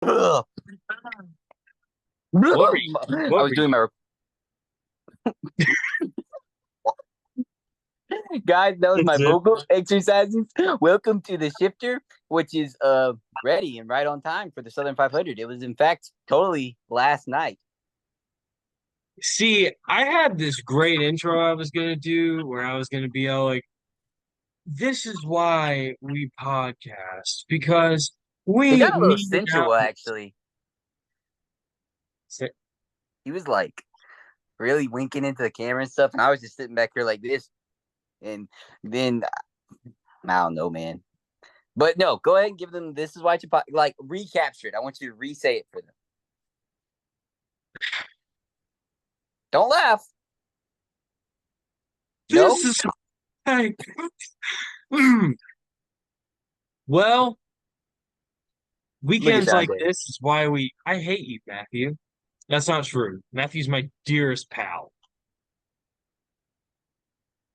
Ugh. What were you? I What was were doing you? my guys. That was my That's it. vocal exercises. Welcome to the shifter, which is ready and right on time for the Southern 500. It was in fact totally last night. See, I had this great intro I was gonna do where I was gonna be all like, "This is why we podcast because It we got a little meet sensual out." actually. He was like really winking into the camera and stuff, and I was just sitting back here like this. And then I don't know, man. But no, go ahead and give them. This is why you like recapture it. I want you to re-say it for them. Don't laugh. This No, is like, well, look at weekends like Dante. this is why we. I hate you, Matthew. That's not true. Matthew's my dearest pal.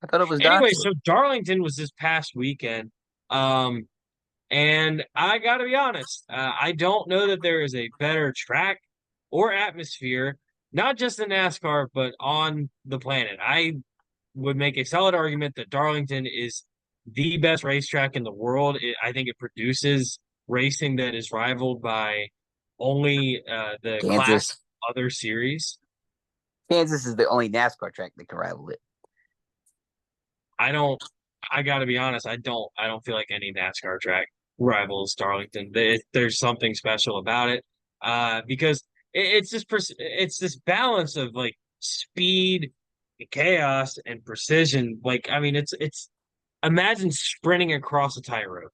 I thought it was Anyway, Dante. so Darlington was this past weekend. Um, And I got to be honest, I don't know that there is a better track or atmosphere, not just in NASCAR, but on the planet. I would make a solid argument that Darlington is the best racetrack in the world. I think it produces racing that is rivaled by only the class Kansas. other series. Kansas is the only NASCAR track that can rival it. I don't. I got to be honest. I don't feel like any NASCAR track rivals Darlington. There's something special about it, because it's this balance of like speed, chaos, and precision. Like I mean, it's imagine sprinting across a tightrope.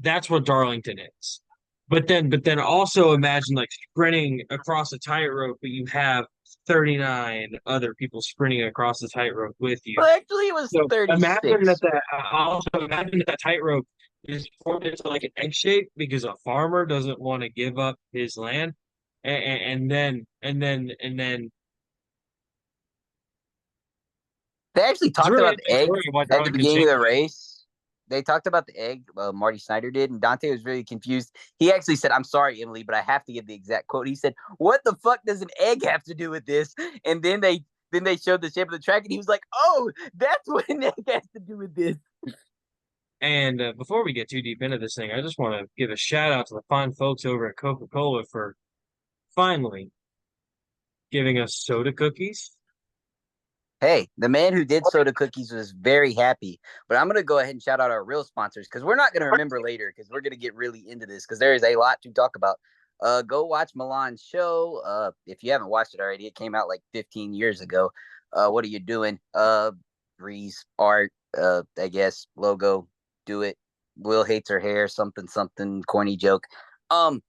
That's what Darlington is. But then also imagine like sprinting across a tightrope, but you have 39 other people sprinting across the tightrope with you. Well, actually, it was So imagine that 36. also imagine that tightrope is formed into like an egg shape because a farmer doesn't want to give up his land, and then They actually it's talked really about the egg interesting why at the Darlington beginning of changed. the race. They talked about the egg. Marty Snyder did, and Dante was really confused. He actually said, "I'm sorry, Emily, but I have to give the exact quote." He said, "What the fuck does an egg have to do with this?" And then they showed the shape of the track, and he was like, "Oh, that's what an egg has to do with this." And before we get too deep into this thing, I just want to give a shout out to the fine folks over at Coca-Cola for finally giving us soda cookies. Hey, the man who did soda cookies was very happy. But I'm gonna go ahead and shout out our real sponsors because we're not gonna remember later because we're gonna get really into this because there is a lot to talk about. Go watch Milan's show. If you haven't watched it already, it came out like 15 years ago. What are you doing? Breeze art. I guess logo. Do it. Will hates her hair. Something something corny joke. Um,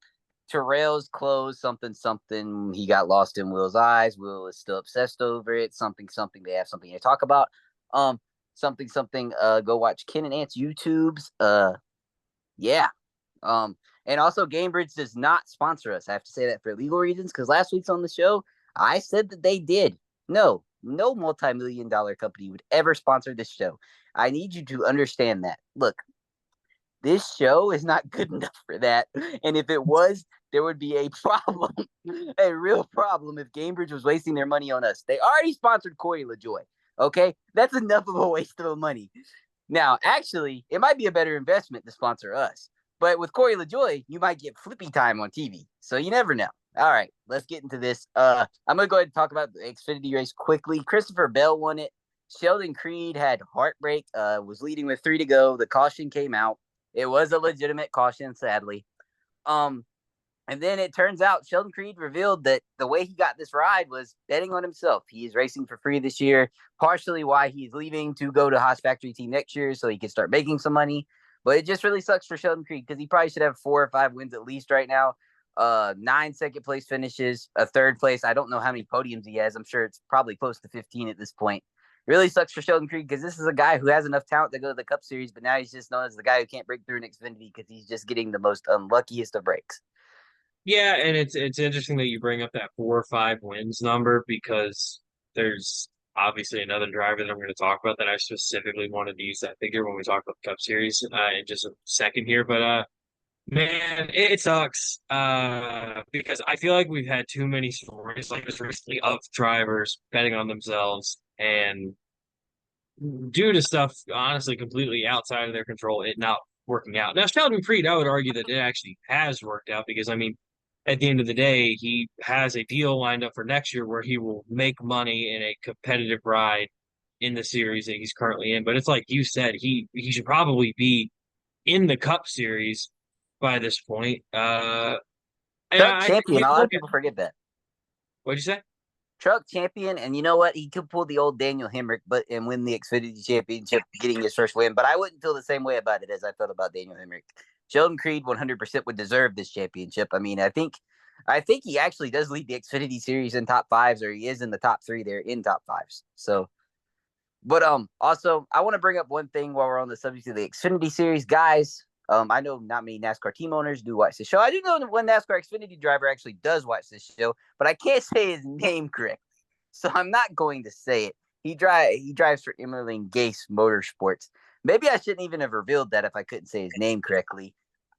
Terrell's clothes, something, something. He got lost in Will's eyes. Will is still obsessed over it. Something, something. They have something to talk about. Um, something, something. Go watch Ken and Ant's YouTubes. Yeah. And also Gamebridge does not sponsor us. I have to say that for legal reasons because last week's on the show, I said that they did. No multi-million dollar company would ever sponsor this show. I need you to understand that. Look, this show is not good enough for that. And if it was, there would be a problem, a real problem if Gamebridge was wasting their money on us. They already sponsored Corey LaJoy. Okay, that's enough of a waste of money. Now, actually, it might be a better investment to sponsor us. But with Corey LaJoy, you might get flippy time on TV. So you never know. All right, let's get into this. I'm gonna go ahead and talk about the Xfinity race quickly. Christopher Bell won it. Sheldon Creed had heartbreak. Was leading with 3 to go. The caution came out. It was a legitimate caution, sadly. Um, and then it turns out Sheldon Creed revealed that the way he got this ride was betting on himself. He is racing for free this year, partially why he's leaving to go to Haas Factory Team next year so he can start making some money. But it just really sucks for Sheldon Creed because he probably should have 4 or 5 wins at least right now. 9 second place finishes, a third place. I don't know how many podiums he has. I'm sure it's probably close to 15 at this point. Really sucks for Sheldon Creed because this is a guy who has enough talent to go to the Cup Series, but now he's just known as the guy who can't break through in Xfinity because he's just getting the most unluckiest of breaks. Yeah, and it's interesting that you bring up that 4 or 5 wins number because there's obviously another driver that I'm going to talk about that I specifically wanted to use that figure when we talk about the Cup Series in just a second here. But Man, it sucks. Because I feel like we've had too many stories like this recently of drivers betting on themselves and due to stuff honestly completely outside of their control, it not working out. Now, Sheldon Creed, I would argue that it actually has worked out because I mean, at the end of the day, he has a deal lined up for next year where he will make money in a competitive ride in the series that he's currently in. But it's like you said, he should probably be in the Cup Series by this point. And Truck I champion. you A lot of look at people forget that. what'd you say? Truck champion, and you know what? He could pull the old Daniel Hemrick, but and win the Xfinity Championship, getting his first win. But I wouldn't feel the same way about it as I felt about Daniel Hemrick. Sheldon Creed 100% would deserve this championship. I mean, I think he actually does lead the Xfinity Series in top fives, or he is in the top three there in top fives. So, but also I want to bring up one thing while we're on the subject of the Xfinity Series, guys. I know not many NASCAR team owners do watch this show. I do know one NASCAR Xfinity driver actually does watch this show, but I can't say his name correctly, so I'm not going to say it. He drives for Emmerling Gase Motorsports. Maybe I shouldn't even have revealed that if I couldn't say his name correctly.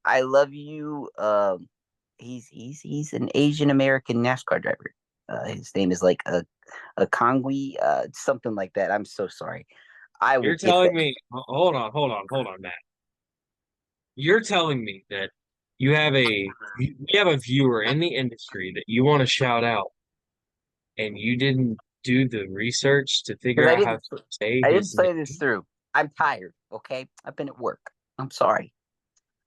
I love you. He's an Asian American NASCAR driver. His name is like a Kongwi, something like that. I'm so sorry. I will You're get telling that. me, hold on, Matt. You're telling me that you have a viewer in the industry that you want to shout out and you didn't do the research to figure Because out how to say I didn't his play this name? through. I'm tired. Okay, I've been at work. I'm sorry.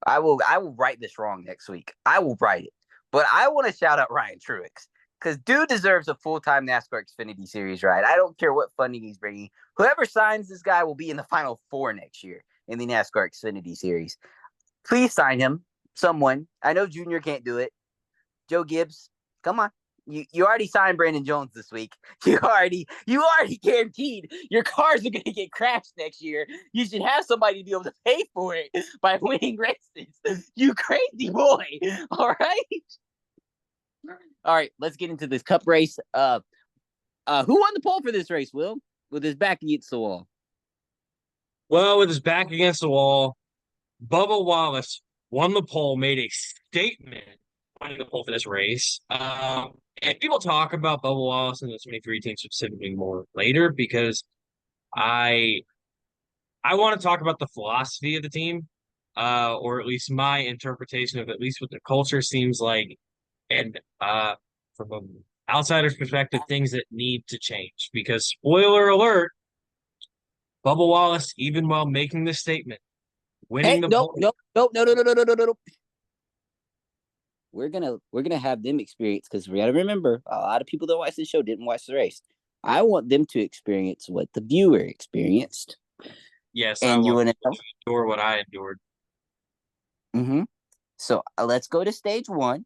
I will write this wrong next week. I will write it. But I want to shout out Ryan Truex because dude deserves a full time NASCAR Xfinity Series ride. I don't care what funding he's bringing. Whoever signs this guy will be in the final four next year in the NASCAR Xfinity Series. Please sign him. Someone. I know Junior can't do it. Joe Gibbs, come on. You already signed Brandon Jones this week. You already guaranteed your cars are going to get crashed next year. You should have somebody to be able to pay for it by winning races. You crazy boy. All right. All right, let's get into this cup race. Who won the pole for this race, Will? With his back against the wall. Well, with his back against the wall, Bubba Wallace won the pole, made a statement winning the pole for this race. And people talk about Bubba Wallace and the 23 team specifically more later because I I want to talk about the philosophy of the team, or at least my interpretation of at least what the culture seems like, and from an outsider's perspective, things that need to change. Because spoiler alert, Bubba Wallace, even while making this statement, Hey, winning the nope, pole. nope, nope, no, no, no, no, no, no, no. We're gonna have them experience because we gotta remember a lot of people that watch the show didn't watch the race. I want them to experience what the viewer experienced, Yes, I and you won't want to endure what I endured. know. So let's go to stage one.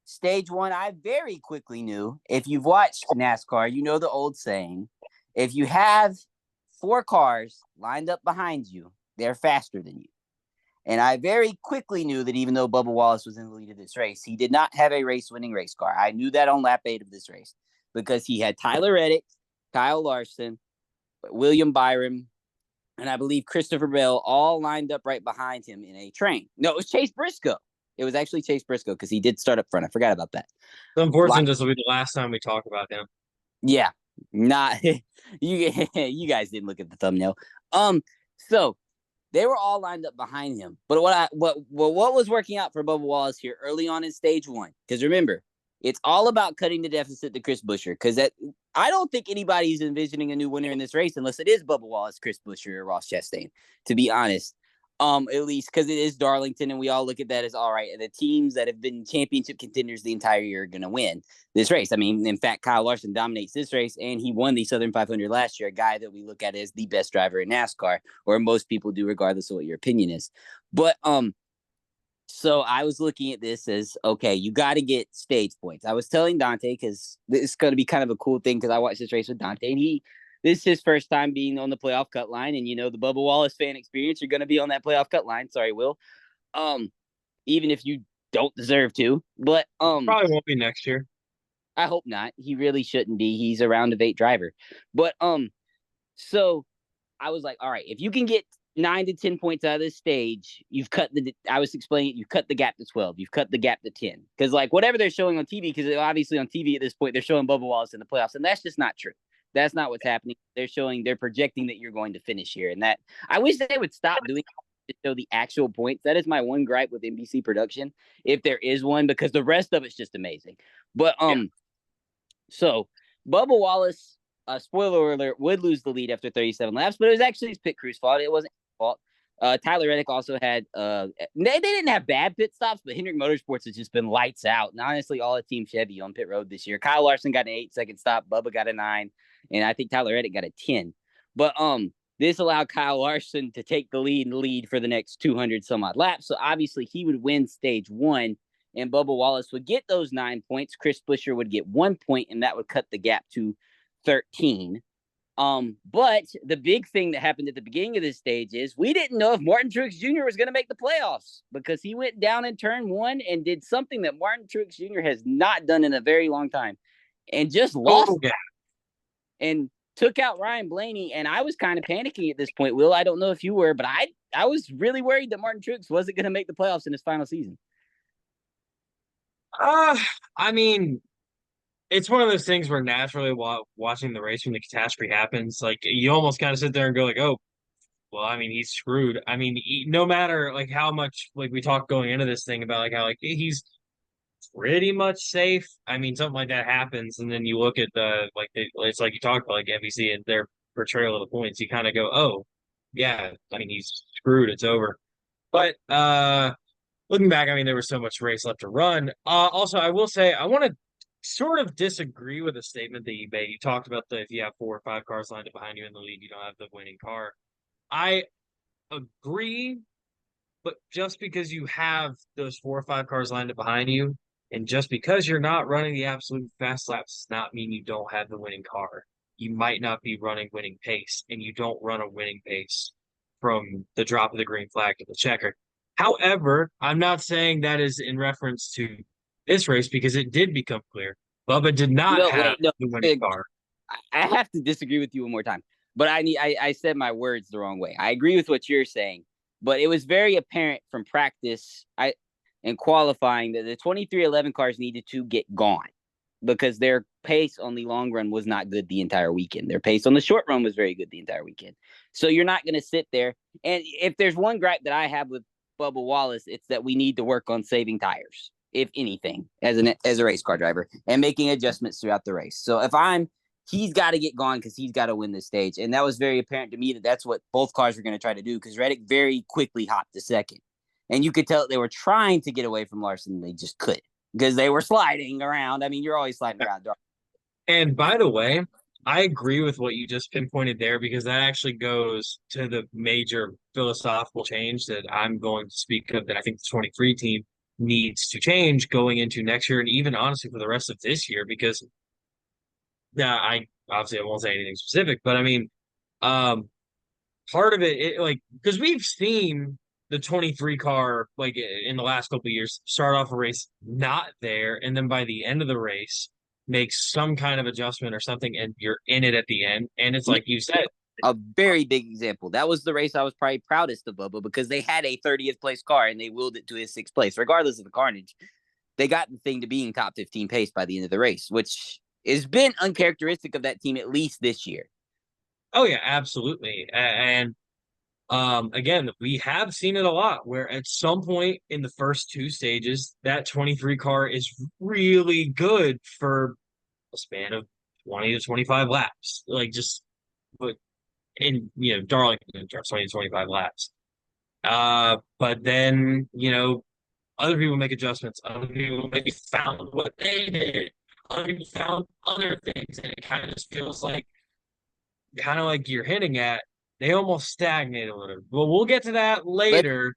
Stage one, I very quickly knew. If you've watched NASCAR, you know the old saying: if you have four cars lined up behind you, they're faster than you. And I very quickly knew that even though Bubba Wallace was in the lead of this race, he did not have a race winning race car. I knew that on lap 8 of this race because he had Tyler Reddick, Kyle Larson, William Byron, and I believe Christopher Bell all lined up right behind him in a train. No, it was Chase Briscoe. It was actually Chase Briscoe because he did start up front. I forgot about that. It's unfortunate this will be the last time we talk about him. Yeah, not you guys didn't look at the thumbnail. So they were all lined up behind him. But what was working out for Bubba Wallace here early on in stage one? Because remember, it's all about cutting the deficit to Chris Buescher. Because I don't think anybody's envisioning a new winner in this race unless it is Bubba Wallace, Chris Buescher, or Ross Chastain. To be honest, at least because it is Darlington, and we all look at that as all right. And the teams that have been championship contenders the entire year are going to win this race. I mean, in fact, Kyle Larson dominates this race, and he won the Southern 500 last year. A guy that we look at as the best driver in NASCAR, or most people do, regardless of what your opinion is. But so I was looking at this as okay, you got to get stage points. I was telling Dante because this is going to be kind of a cool thing because I watched this race with Dante, and this is his first time being on the playoff cut line, and you know the Bubba Wallace fan experience. You're going to be on that playoff cut line. Sorry, Will. Um, even if you don't deserve to, but Probably won't be next year. I hope not. He really shouldn't be. He's a round of 8 driver. But so I was like, all right, if you can get 9 to 10 points out of this stage, you've cut the. I was explaining, you've cut the gap to 12. You've cut the gap to 10 because like whatever they're showing on TV, because obviously on TV at this point they're showing Bubba Wallace in the playoffs, and that's just not true. That's not what's happening. They're projecting that you're going to finish here, and that I wish they would stop doing to show the actual points. That is my one gripe with NBC production, if there is one, because the rest of it's just amazing. But Yeah. so Bubba Wallace, spoiler alert, would lose the lead after 37 laps, but it was actually his pit crew's fault. It wasn't his fault. Tyler Reddick also had they didn't have bad pit stops, but Hendrick Motorsports has just been lights out. And honestly, all of Team Chevy on pit road this year. Kyle Larson got an 8-second stop, Bubba got a 9, and I think Tyler Reddick got a 10. But this allowed Kyle Larson to take the lead for the next 200 some odd laps. So obviously he would win stage 1, and Bubba Wallace would get those 9 points. Chris Buescher would get 1 point, and that would cut the gap to 13. But the big thing that happened at the beginning of this stage is we didn't know if Martin Truex Jr. was going to make the playoffs because he went down in turn 1 and did something that Martin Truex Jr. has not done in a very long time, and just lost and took out Ryan Blaney. And I was kind of panicking at this point, Will. I don't know if you were, but I was really worried that Martin Truex wasn't going to make the playoffs in his final season. I mean, it's one of those things where naturally watching the race when the catastrophe happens, like you almost kind of sit there and go like, oh, well, I mean, he's screwed. I mean, no matter like how much like we talked going into this thing about like how like he's pretty much safe. I mean, something like that happens, and then you look at it's like you talked about like NBC and their portrayal of the points. You kind of go, oh, yeah, I mean, he's screwed. It's over. But looking back, I mean, there was so much race left to run. Also, I will say I want to sort of disagree with a statement that you made. You talked about if you have 4 or 5 cars lined up behind you in the lead, you don't have the winning car. I agree, but just because you have those 4 or 5 cars lined up behind you, and just because you're not running the absolute fast laps, does not mean you don't have the winning car. You might not be running winning pace, and you don't run a winning pace from the drop of the green flag to the checker. However, I'm not saying that is in reference to this race because it did become clear Bubba did not have the winning car. I have to disagree with you one more time, but I said my words the wrong way. I agree with what you're saying, but it was very apparent from practice and qualifying that the 2311 cars needed to get gone because their pace on the long run was not good the entire weekend. Their pace on the short run was very good the entire weekend. So you're not going to sit there. And if there's one gripe that I have with Bubba Wallace, it's that we need to work on saving tires, if anything, as a race car driver and making adjustments throughout the race. So he's got to get gone because he's got to win this stage. And that was very apparent to me that that's what both cars were going to try to do because Reddick very quickly hopped to second. And you could tell they were trying to get away from Larson. They just couldn't because they were sliding around. I mean, you're always sliding around. And by the way, I agree with what you just pinpointed there because that actually goes to the major philosophical change that I'm going to speak of that I think the 23 team needs to change going into next year and even honestly for the rest of this year because I won't say anything specific, but I mean, part of it like because we've seen the 23 car like in the last couple of years start off a race not there and then by the end of the race make some kind of adjustment or something and you're in it at the end and it's like you said a very big example. That was the race I was probably proudest of Bubba because they had a 30th place car and they willed it to his 6th place regardless of the carnage. They got the thing to being top 15 pace by the end of the race, which has been uncharacteristic of that team at least this year. Oh yeah, absolutely. And again, we have seen it a lot where at some point in the first 2 stages, that 23 car is really good for a span of 20 to 25 laps. Like just but in Darlington 20 to 25 laps. But then, other people make adjustments. Other people maybe found what they did. Other people found other things, and it kind of just feels like you're hinting at they almost stagnate a little. Well, we'll get to that later.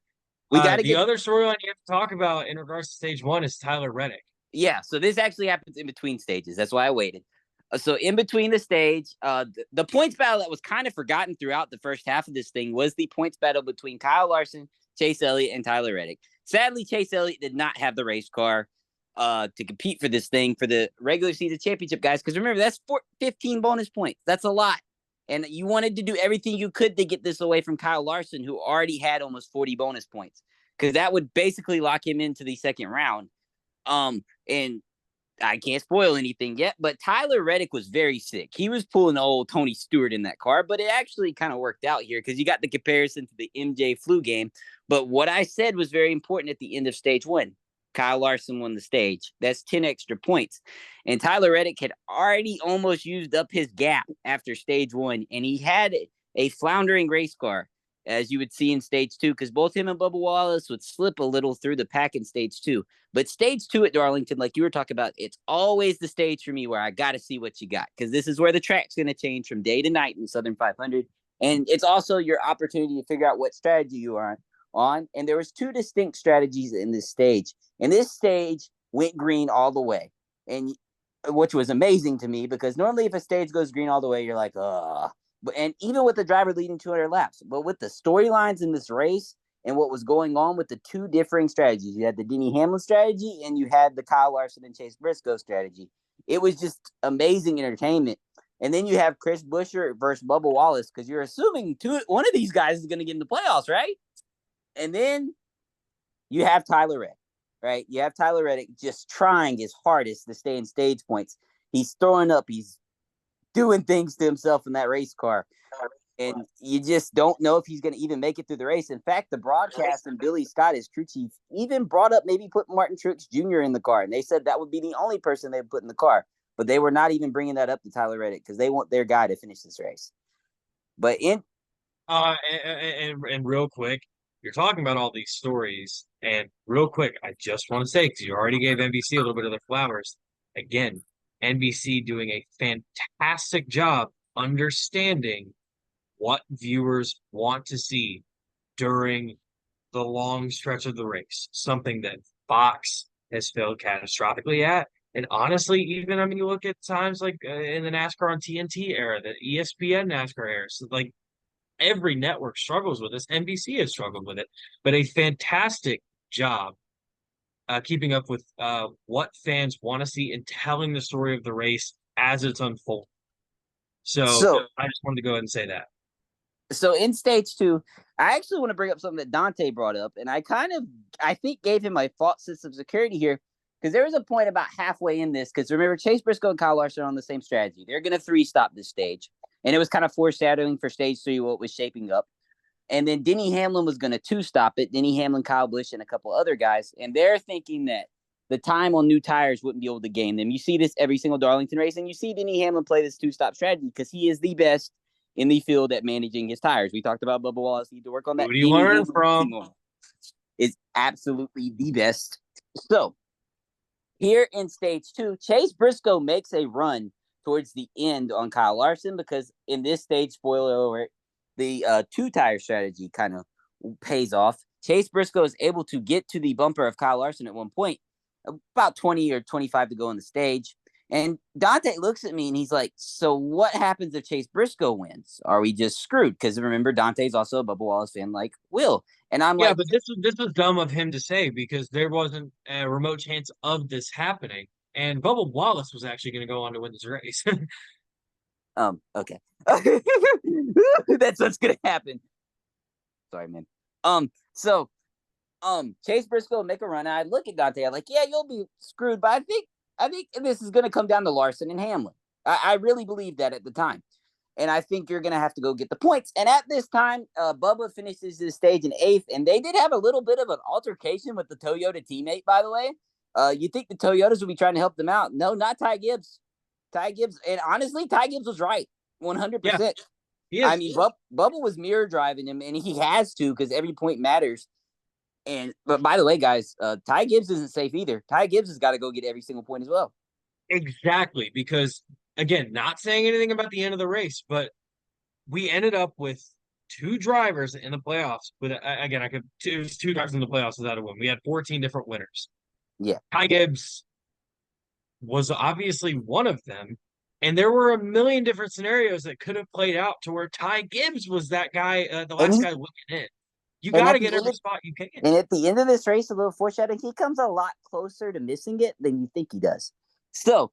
We got the other storyline you have to talk about in regards to stage 1 is Tyler Reddick. Yeah, so this actually happens in between stages. That's why I waited. So in between the stage, the points battle that was kind of forgotten throughout the first half of this thing was the points battle between Kyle Larson, Chase Elliott, and Tyler Reddick. Sadly, Chase Elliott did not have the race car to compete for this thing for the regular season championship, guys. Because remember, that's 15 bonus points. That's a lot. And you wanted to do everything you could to get this away from Kyle Larson, who already had almost 40 bonus points, because that would basically lock him into the second round. And I can't spoil anything yet, but Tyler Reddick was very sick. He was pulling old Tony Stewart in that car, but it actually kind of worked out here because you got the comparison to the MJ flu game. But what I said was very important at the end of stage one. Kyle Larson won the stage. That's 10 extra points. And Tyler Reddick had already almost used up his gap after stage one, and he had a floundering race car, as you would see in stage two, because both him and Bubba Wallace would slip a little through the pack in stage two. But stage two at Darlington, like you were talking about, it's always the stage for me where I got to see what you got, because this is where the track's going to change from day to night in the Southern 500. And it's also your opportunity to figure out what strategy you are on. And there was two distinct strategies in this stage. And this stage went green all the way, and which was amazing to me, because normally if a stage goes green all the way, you're like, ugh. And even with the driver leading 200 laps, but with the storylines in this race and what was going on with the two differing strategies, you had the Denny Hamlin strategy and you had the Kyle Larson and Chase Briscoe strategy. It was just amazing entertainment. And then you have Chris Buescher versus Bubba Wallace, because you're assuming one of these guys is going to get in the playoffs, right? And then you have Tyler Reddick, right? You have Tyler Reddick just trying his hardest to stay in stage points. He's throwing up, he's doing things to himself in that race car. And you just don't know if he's going to even make it through the race. In fact, the broadcast and Billy Scott, his crew chief, even brought up maybe put Martin Truex Jr. in the car. And they said that would be the only person they would put in the car. But they were not even bringing that up to Tyler Reddick because they want their guy to finish this race. But in and real quick, you're talking about all these stories, and real quick, I just want to say, because you already gave NBC a little bit of the flowers, again, NBC doing a fantastic job understanding what viewers want to see during the long stretch of the race, something that Fox has failed catastrophically at. And honestly, even I mean, you look at times like in the NASCAR on TNT era, the ESPN NASCAR era, so like every network struggles with this. NBC has struggled with it, but a fantastic job keeping up with what fans want to see and telling the story of the race as it's unfolding. So so I just wanted to go ahead and say that. so in stage two, I actually want to bring up something that Dante brought up, and I think gave him my false sense of security here, because there was a point about halfway in this, because remember, Chase Briscoe and Kyle Larson are on the same strategy. They're going to three stop this stage, and it was kind of foreshadowing for stage three what was shaping up. And then Denny Hamlin was going to two stop it. Denny Hamlin, Kyle Busch, and a couple other guys, and they're thinking that the time on new tires wouldn't be able to gain them. You see this every single Darlington race, and you see Denny Hamlin play this two stop strategy because he is the best in the field at managing his tires. We talked about Bubba Wallace need to work on that. Who do you learn from? Is absolutely the best. So here in stage two, Chase Briscoe makes a run towards the end on Kyle Larson, because in this stage, spoiler alert, the two tire strategy kind of pays off. Chase Briscoe is able to get to the bumper of Kyle Larson at one point, about 20 or 25 to go on the stage. And Dante looks at me and he's like, so what happens if Chase Briscoe wins? Are we just screwed? Because remember, Dante's also a Bubba Wallace fan like Will. And I'm Yeah, like, but this was dumb of him to say because there wasn't a remote chance of this happening. And Bubba Wallace was actually going to go on to win this race. Okay. That's what's gonna happen. Sorry, man. So Chase Briscoe make a run. And I look at Dante. I'm like, yeah, you'll be screwed. But I think this is gonna come down to Larson and Hamlin. I really believe that at the time. And I think you're gonna have to go get the points. And at this time, Bubba finishes this stage in eighth, and they did have a little bit of an altercation with the Toyota teammate, by the way. You think the Toyotas would be trying to help them out? No, not Ty Gibbs. Ty Gibbs, and honestly, Ty Gibbs was right, Yeah, 100%. he I is. mean, Bubba was mirror driving him, and he has to, because every point matters. And but by the way, guys, Ty Gibbs isn't safe either. Ty Gibbs has got to go get every single point as well. Exactly. Because, again, not saying anything about the end of the race, but we ended up with two drivers in the playoffs. With again, it was two drivers in the playoffs without a win. We had 14 different winners. Yeah, Ty Gibbs was obviously one of them. And there were a million different scenarios that could have played out to where Ty Gibbs was that guy, the and last guy looking in. You and got at to the get end every of spot you can. this race, a little foreshadowing, he comes a lot closer to missing it than you think he does. So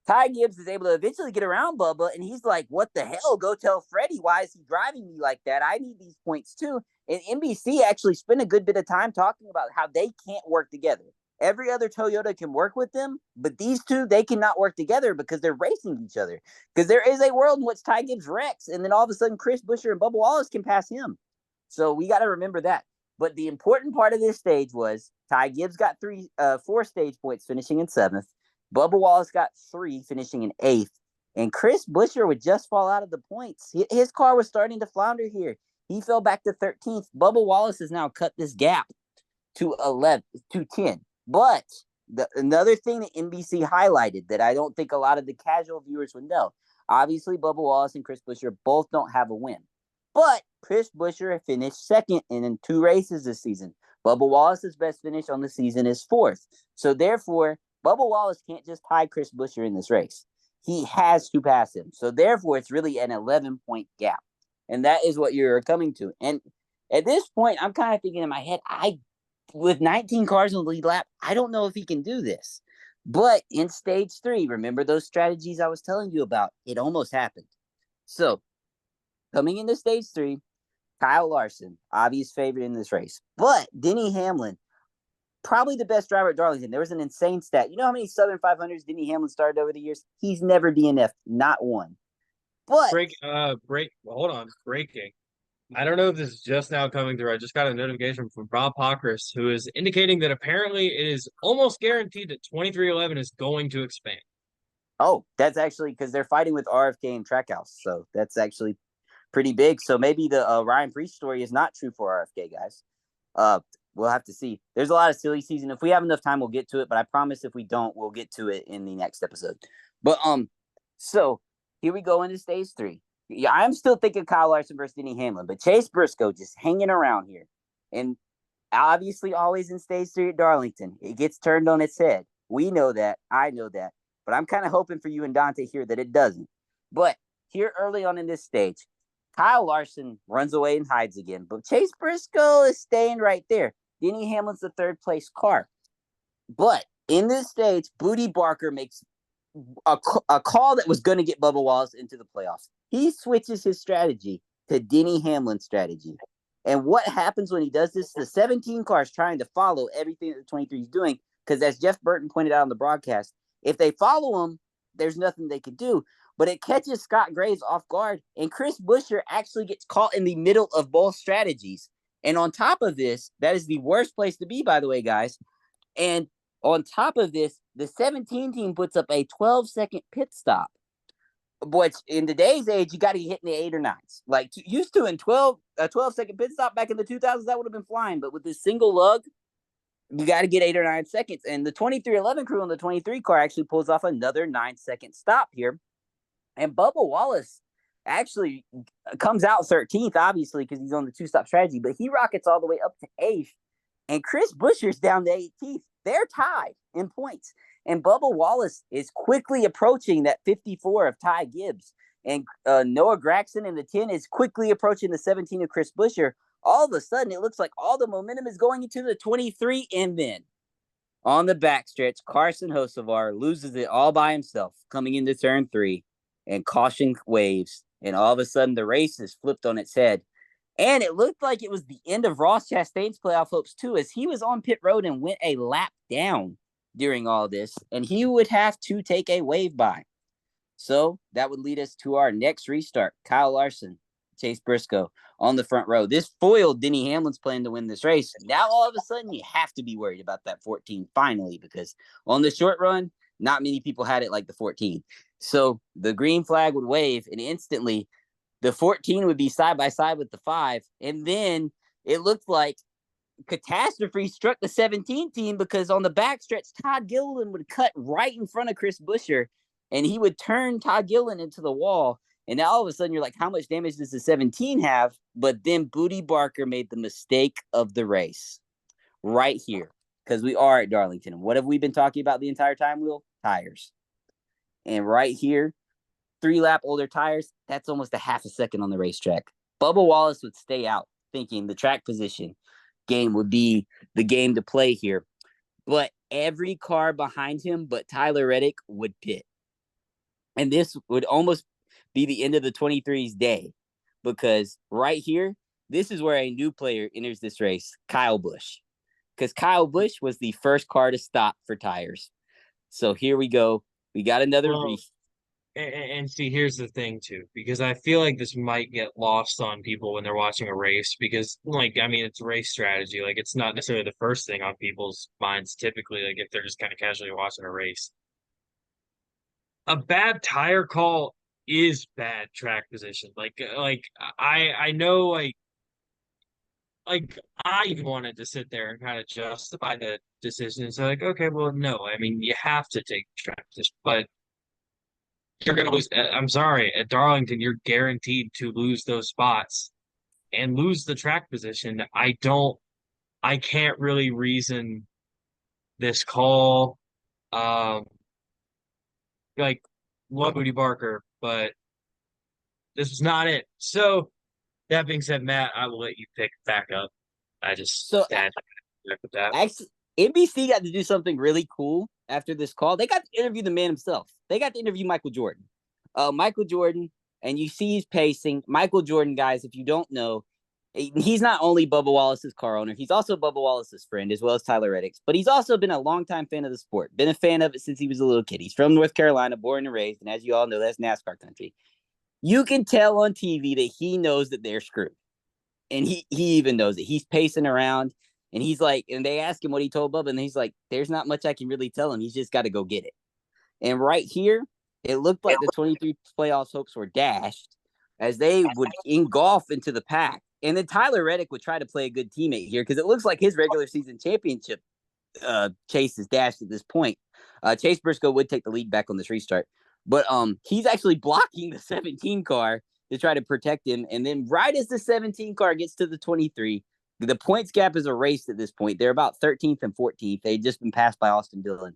Ty Gibbs is able to eventually get around Bubba, and he's like, what the hell? Go tell Freddie, why is he driving me like that? I need these points too. And NBC actually spent a good bit of time talking about how they can't work together. Every other Toyota can work with them, but these two, they cannot work together because they're racing each other. Because there is a world in which Ty Gibbs wrecks, and then all of a sudden Chris Buescher and Bubba Wallace can pass him. So we got to remember that. But the important part of this stage was Ty Gibbs got four stage points, finishing in seventh. Bubba Wallace got 3, finishing in 8th. And Chris Buescher would just fall out of the points. His car was starting to flounder here. He fell back to 13th. Bubba Wallace has now cut this gap to 10. But another thing that NBC highlighted that I don't think a lot of the casual viewers would know, obviously Bubba Wallace and Chris Buescher both don't have a win. But Chris Buescher finished second in 2 races this season. Bubba Wallace's best finish on the season is 4th. So therefore, Bubba Wallace can't just tie Chris Buescher in this race. He has to pass him. So therefore, it's really an 11-point gap. And that is what you're coming to. And at this point, I'm kind of thinking in my head, with 19 cars in the lead lap, I don't know if he can do this. But in stage 3, remember those strategies I was telling you about? It almost happened. So coming into stage 3, Kyle Larson, obvious favorite in this race. But Denny Hamlin, probably the best driver at Darlington. There was an insane stat. You know how many Southern 500s Denny Hamlin started over the years? He's never DNF'd, not one. But Hold on, breaking. I don't know if this is just now coming through. I just got a notification from Rob Pockris, who is indicating that apparently it is almost guaranteed that 2311 is going to expand. oh, that's actually because they're fighting with RFK and Trackhouse, so that's actually pretty big. So maybe the Ryan Preece story is not true for RFK, guys. We'll have to see. There's a lot of silly season. If we have enough time, we'll get to it. But I promise, if we don't, we'll get to it in the next episode. But so here we go into stage 3. Yeah, I'm still thinking Kyle Larson versus Denny Hamlin, but Chase Briscoe just hanging around here, and obviously always in stage 3 at Darlington, it gets turned on its head. We know that. I know that. But I'm kind of hoping for you and Dante here that it doesn't. But here early on in this stage, Kyle Larson runs away and hides again, but Chase Briscoe is staying right there. Denny Hamlin's the 3rd place car. But in this stage, Booty Barker makes a call that was going to get Bubba Wallace into the playoffs. He switches his strategy to Denny Hamlin's strategy. And what happens when he does this? The 17 cars trying to follow everything that the 23 is doing, because as Jeff Burton pointed out on the broadcast, if they follow him, there's nothing they can do. But it catches Scott Graves off guard, and Chris Buescher actually gets caught in the middle of both strategies. And on top of this, that is the worst place to be, by the way, guys. And on top of this, the 17 team puts up a 12-second pit stop. Which in today's age, you got to get hit in the 8 or 9s. Like used to in a 12-second pit stop back in the 2000s, that would have been flying. But with this single lug, you got to get 8 or 9 seconds. And the 2311 crew on the 23 car actually pulls off another 9-second stop here. And Bubba Wallace actually comes out 13th, obviously, because he's on the 2-stop strategy. But he rockets all the way up to 8th. And Chris Buescher's down to 18th. They're tied in points. And Bubba Wallace is quickly approaching that 54 of Ty Gibbs. And Noah Gragson in the 10 is quickly approaching the 17 of Chris Buescher. All of a sudden, it looks like all the momentum is going into the 23. And then on the backstretch, Carson Hocevar loses it all by himself coming into turn 3. And caution waves. And all of a sudden, the race is flipped on its head. And it looked like it was the end of Ross Chastain's playoff hopes, too, as he was on pit road and went a lap down during all this. And he would have to take a wave by. So that would lead us to our next restart. Kyle Larson, Chase Briscoe on the front row. This foiled Denny Hamlin's plan to win this race. Now, all of a sudden, you have to be worried about that 14 finally, because on the short run, not many people had it like the 14. So the green flag would wave, and instantly the 14 would be side by side with the 5. And then it looked like catastrophe struck the 17 team, because on the backstretch, Todd Gilliland would cut right in front of Chris Buescher, and he would turn Todd Gilliland into the wall. And now all of a sudden you're like, how much damage does the 17 have? But then Booty Barker made the mistake of the race right here, because we are at Darlington. What have we been talking about the entire time, Will? Tires. And right here, 3-lap older tires, that's almost a half a second on the racetrack. Bubba Wallace would stay out, thinking the track position game would be the game to play here. But every car behind him but Tyler Reddick would pit. And this would almost be the end of the 23's day because right here, this is where a new player enters this race, Kyle Busch. Because Kyle Busch was the first car to stop for tires. So here we go. We got another Well, race. and see, here's the thing too, because I feel like this might get lost on people when they're watching a race because, like, I mean, it's race strategy. Like, it's not necessarily the first thing on people's minds typically, like, if they're just kind of casually watching a race. A bad tire call is bad track position. Like I know like I wanted to sit there and kind of justify the decision and say like, okay, well, no, I mean you have to take track position, but you're gonna lose. I'm sorry, at Darlington, you're guaranteed to lose those spots and lose the track position. I can't really reason this call. Um, like love Woody Barker, but this was not it. So that being said, Matt, I will let you pick back up. I just So had to with that. actually, NBC got to do something really cool after this call. They got to interview the man himself. They got to interview Michael Jordan. Michael Jordan, and you see he's pacing. Michael Jordan, guys, if you don't know, he's not only Bubba Wallace's car owner, he's also Bubba Wallace's friend, as well as Tyler Reddick's. But he's also been a longtime fan of the sport, been a fan of it since he was a little kid. He's from North Carolina, born and raised, and as you all know, that's NASCAR country. You can tell on TV that he knows that they're screwed, and he even knows it. He's pacing around, and he's like, and they ask him what he told Bubba, and he's like, "There's not much I can really tell him. He's just got to go get it." And right here, it looked like the 23 playoffs hopes were dashed as they would engulf into the pack. And then Tyler Reddick would try to play a good teammate here because it looks like his regular season championship chase is dashed at this point. Chase Briscoe would take the lead back on this restart, but he's actually blocking the 17 car to try to protect him. And then right as the 17 car gets to the 23, the points gap is erased at this point. They're about 13th and 14th. They'd just been passed by Austin Dillon.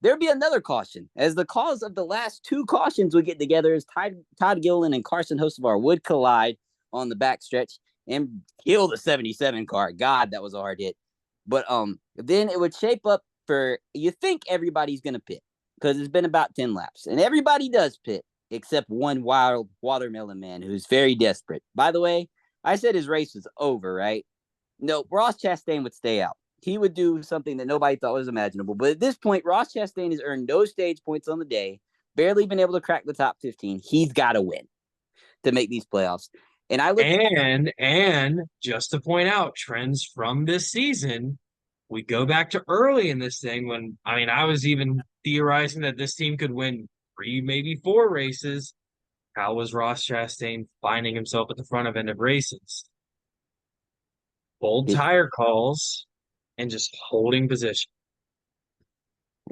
There'd be another caution as the cause of the last two cautions would get together as Todd Gilliland and Carson Hocevar would collide on the backstretch and kill the 77 car. God, that was a hard hit. But then it would shape up for you think everybody's gonna pit because it's been about 10 laps and everybody does pit except one wild watermelon man who's very desperate. By the way, I said his race was over, right? No, Ross Chastain would stay out. He would do something that nobody thought was imaginable. But at this point, Ross Chastain has earned no stage points on the day, barely been able to crack the top 15. He's got to win to make these playoffs. And I look And just to point out trends from this season, we go back to early in this thing when I mean I was even theorizing that this team could win three, maybe four races. How was Ross Chastain finding himself at the front of end of races? Bold it, tire calls and just holding position.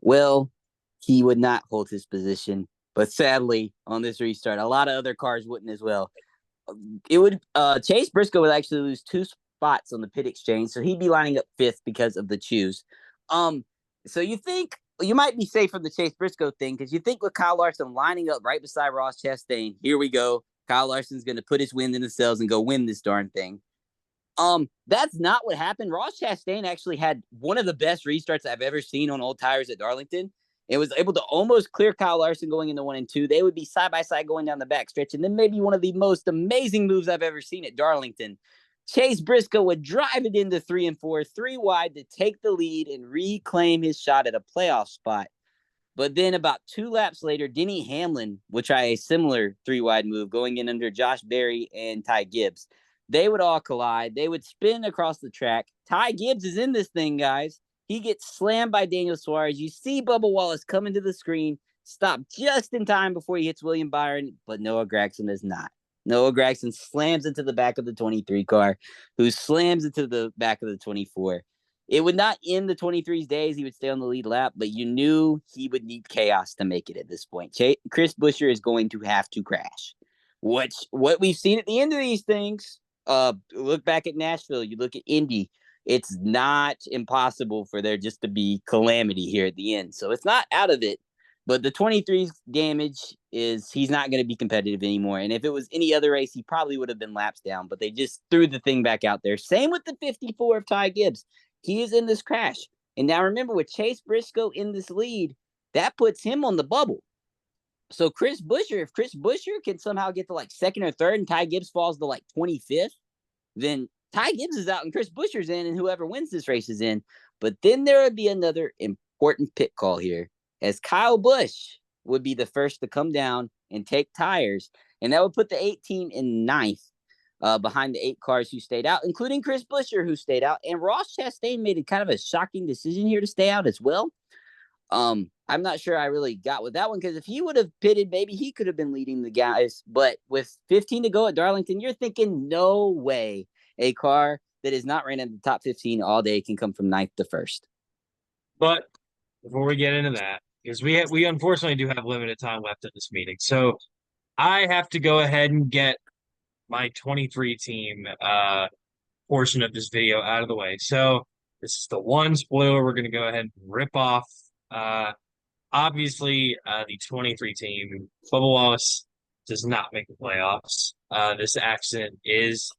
well, he would not hold his position. But sadly, on this restart, a lot of other cars wouldn't as well. It would Chase Briscoe would actually lose two spots on the pit exchange, so he'd be lining up fifth because of the choose. So you think you might be safe from the Chase Briscoe thing because you think with Kyle Larson lining up right beside Ross Chastain, here we go. Kyle Larson's going to put his wind in the sails and go win this darn thing. That's not what happened. Ross Chastain actually had one of the best restarts I've ever seen on old tires at Darlington. It was able to almost clear Kyle Larson going into 1 and 2. They would be side by side going down the back stretch. And then maybe one of the most amazing moves I've ever seen at Darlington. Chase Briscoe would drive it into 3 and 4, 3 wide to take the lead and reclaim his shot at a playoff spot. But then about 2 laps later, Denny Hamlin would try a similar 3 wide move going in under Josh Berry and Ty Gibbs. They would all collide. They would spin across the track. Ty Gibbs is in this thing, guys. He gets slammed by Daniel Suarez. You see Bubba Wallace coming to the screen, stop just in time before he hits William Byron, but Noah Gragson is not. Noah Gragson slams into the back of the 23 car, who slams into the back of the 24. It would not end the 23's days. He would stay on the lead lap, but you knew he would need chaos to make it at this point. Chris Buescher is going to have to crash. What we've seen at the end of these things, look back at Nashville, you look at Indy, it's not impossible for there just to be calamity here at the end. So it's not out of it, but the 23's damage is he's not going to be competitive anymore. And if it was any other race, he probably would have been laps down, but they just threw the thing back out there. Same with the 54 of Ty Gibbs. He is in this crash. And now remember, with Chase Briscoe in this lead, that puts him on the bubble. So Chris Buescher, if Chris Buescher can somehow get to like second or third and Ty Gibbs falls to like 25th, then Ty Gibbs is out and Chris Buescher's in, and whoever wins this race is in. But then there would be another important pit call here, as Kyle Busch would be the first to come down and take tires, and that would put the 8 team in ninth, behind the 8 cars who stayed out, including Chris Buescher, who stayed out, and Ross Chastain made a kind of a shocking decision here to stay out as well. I'm not sure I really got with that one, because if he would have pitted, maybe he could have been leading the guys. But with 15 to go at Darlington, you're thinking no way a car that is not ran in the top 15 all day can come from ninth to first. But before we get into that, because we unfortunately do have limited time left at this meeting, so I have to go ahead and get my 23 team portion of this video out of the way. So this is the one spoiler we're going to go ahead and rip off. Obviously, the 23 team, Bubba Wallace does not make the playoffs. This accident is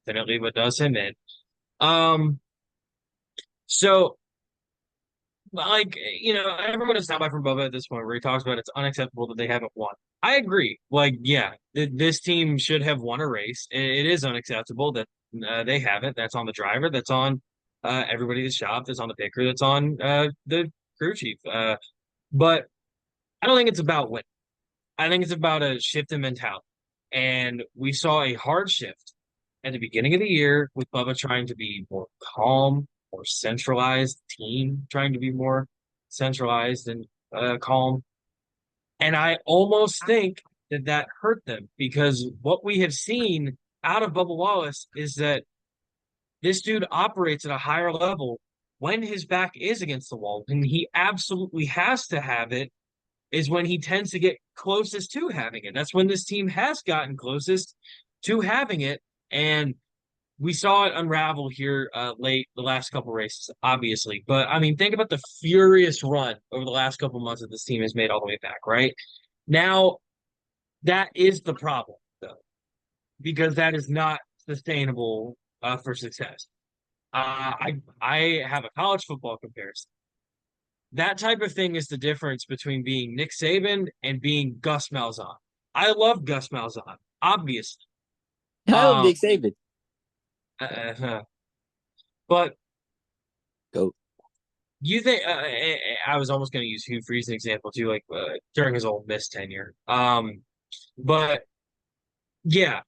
definitely what does him in. Um, so like, everyone is not by from Bubba at this point where he talks about it's unacceptable that they haven't won. I agree. Like, yeah, this team should have won a race. It is unacceptable that they haven't. That's on the driver. That's on everybody at the shop. That's on the picker. That's on the crew chief. But I don't think it's about winning. I think it's about a shift in mentality. And we saw a hard shift at the beginning of the year with Bubba trying to be more calm, more centralized, team trying to be more centralized and calm. And I almost think that that hurt them, because what we have seen out of Bubba Wallace is that this dude operates at a higher level when his back is against the wall. And he absolutely has to have it is when he tends to get closest to having it. That's when this team has gotten closest to having it. And we saw it unravel here late the last couple races, obviously. But I mean, think about the furious run over the last couple months that this team has made all the way back, right? Now, that is the problem, though, because that is not sustainable for success. I have a college football comparison. That type of thing is the difference between being Nick Saban and being Gus Malzahn. I love Gus Malzahn, obviously. I love Um, Nick Saban. but Go. you think I was almost going to use Hugh Freeze as an example too, like during his Ole Miss tenure. But yeah,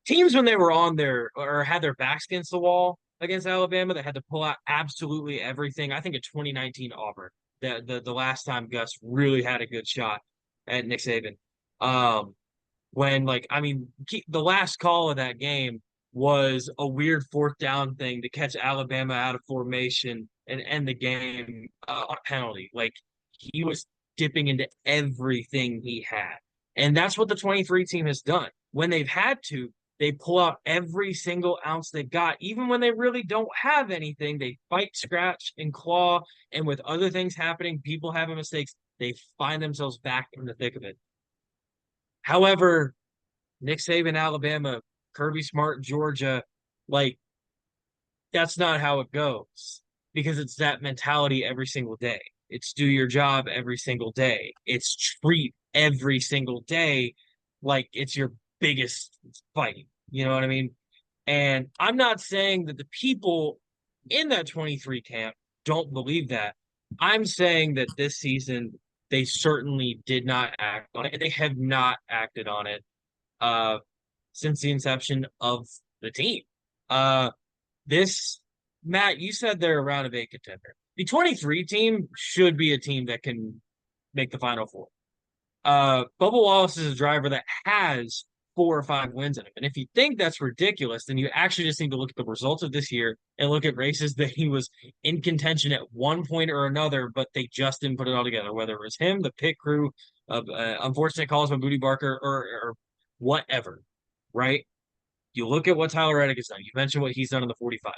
teams when they were on their or had their backs against the wall against Alabama, that had to pull out absolutely everything. I think in 2019 Auburn, the last time Gus really had a good shot at Nick Saban. When the last call of that game was a weird fourth down thing to catch Alabama out of formation and end the game on a penalty. Like, he was dipping into everything he had. And that's what the 23 team has done. When they've had to, they pull out every single ounce they got. Even when they really don't have anything, they fight, scratch, and claw. And with other things happening, people having mistakes, they find themselves back in the thick of it. However, Nick Saban, Alabama, Kirby Smart, Georgia, like, that's not how it goes, because it's that mentality every single day. It's do your job every single day. It's treat every single day like it's your biggest fight. You know what I mean? And I'm not saying that the people in that 23 camp don't believe that. I'm saying that this season they certainly did not act on it. They have not acted on it uh, since the inception of the team. Uh, this, Matt, you said they're a round of 8 contender. The 23 team should be a team that can make the Final Four. Bubba Wallace is a driver that has 4 or 5 wins in him. And if you think that's ridiculous, then you actually just need to look at the results of this year and look at races that he was in contention at one point or another, but they just didn't put it all together, whether it was him, the pit crew, unfortunate calls by Booty Barker, or whatever, right? You look at what Tyler Reddick has done. You mentioned what he's done in the 45.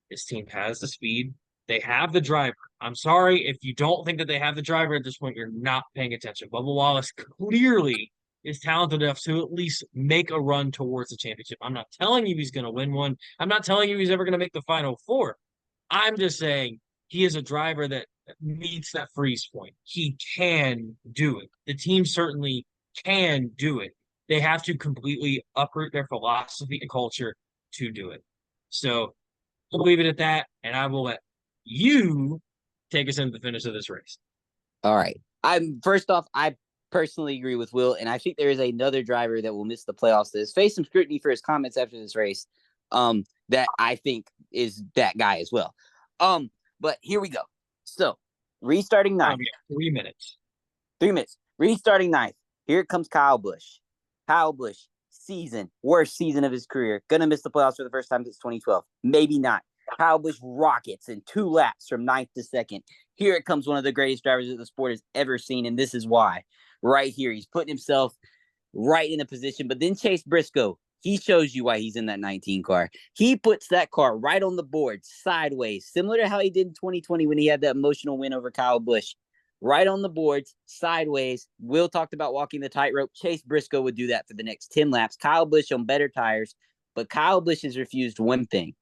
His team has the speed. They have the driver. I'm sorry if you don't think that they have the driver at this point, you're not paying attention. Bubba Wallace clearly is talented enough to at least make a run towards the championship. I'm not telling you he's going to win one. I'm not telling you he's ever going to make the Final Four. I'm just saying he is a driver that meets that freeze point. He can do it. The team certainly can do it. They have to completely uproot their philosophy and culture to do it. So we'll leave it at that, and I will let you take us into the finish of this race. All right. I'm first off, I personally agree with Will, and I think there is another driver that will miss the playoffs that has faced some scrutiny for his comments after this race. That I think is that guy as well. But here we go. So restarting ninth, Yeah, 3 minutes. 3 minutes. Restarting ninth. Here comes Kyle Busch. Kyle Busch, worst season of his career. Gonna miss the playoffs for the first time since 2012. Maybe not. Kyle Busch rockets in 2 laps from ninth to second. Here it comes one of the greatest drivers that the sport has ever seen, and this is why. Right here, he's putting himself right in a position. But then Chase Briscoe, he shows you why he's in that 19 car. He puts that car right on the board, sideways, similar to how he did in 2020 when he had that emotional win over Kyle Busch. Right on the boards, sideways. Will talked about walking the tightrope. Chase Briscoe would do that for the next 10 laps. Kyle Busch on better tires, but Kyle Busch has refused one thing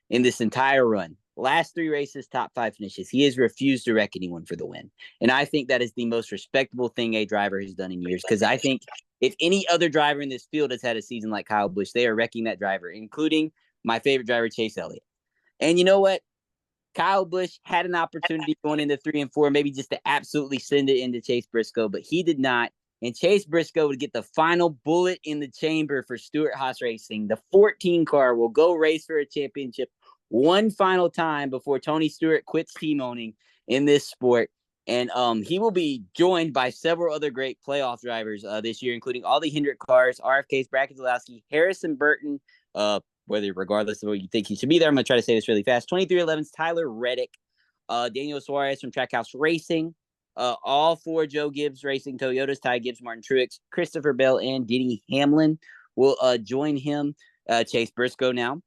in this entire run. Last 3 races, top 5 finishes. He has refused to wreck anyone for the win. And I think that is the most respectable thing a driver has done in years, because I think if any other driver in this field has had a season like Kyle Busch, they are wrecking that driver, including my favorite driver, Chase Elliott. And you know what? Kyle Busch had an opportunity going into 3 and 4, maybe just to absolutely send it into Chase Briscoe, but he did not. And Chase Briscoe would get the final bullet in the chamber for Stewart-Haas Racing. The 14 car will go race for a championship one final time before Tony Stewart quits team owning in this sport. And he will be joined by several other great playoff drivers this year, including all the Hendrick cars, RFK's, Bracken Zalowski, Harrison Burton, whether regardless of what you think he should be there. I'm going to try to say this really fast. 2311's Tyler Reddick, Daniel Suarez from Trackhouse Racing, all 4 Joe Gibbs Racing Toyotas, Ty Gibbs, Martin Truex, Christopher Bell, and Denny Hamlin will join him. Chase Briscoe now.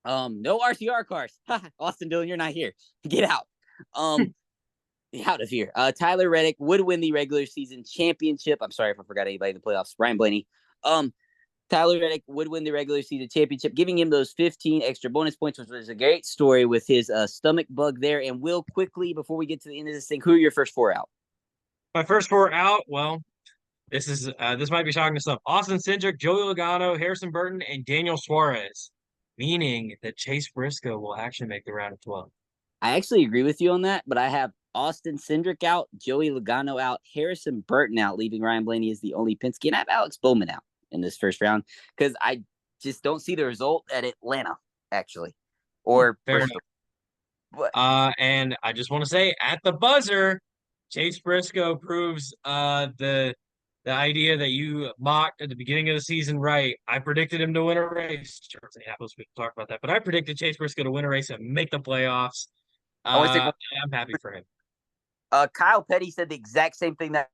No RCR cars. Austin Dillon, you're not here. Get out. Out of here. Tyler Reddick would win the regular season championship. I'm sorry if I forgot anybody in the playoffs. Brian Blaney. Tyler Reddick would win the regular season championship, giving him those 15 extra bonus points, which was a great story with his stomach bug there. And Will, quickly, before we get to the end of this thing, who are your first 4 out? My first 4 out, well, this might be shocking to some. Austin Cindric, Joey Logano, Harrison Burton, and Daniel Suarez, meaning that Chase Briscoe will actually make the round of 12. I actually agree with you on that, but I have Austin Cindric out, Joey Logano out, Harrison Burton out, leaving Ryan Blaney as the only Penske, and I have Alex Bowman out in this first round because I just don't see the result at Atlanta, actually, or Fair Bristol. But and I just want to say, at the buzzer, Chase Briscoe proves the idea that you mocked at the beginning of the season right. I predicted him to win a race. Sure, Indianapolis, we can talk about that, but I predicted Chase Briscoe to win a race and make the playoffs. I want to say, I'm happy for him. Kyle Petty said the exact same thing that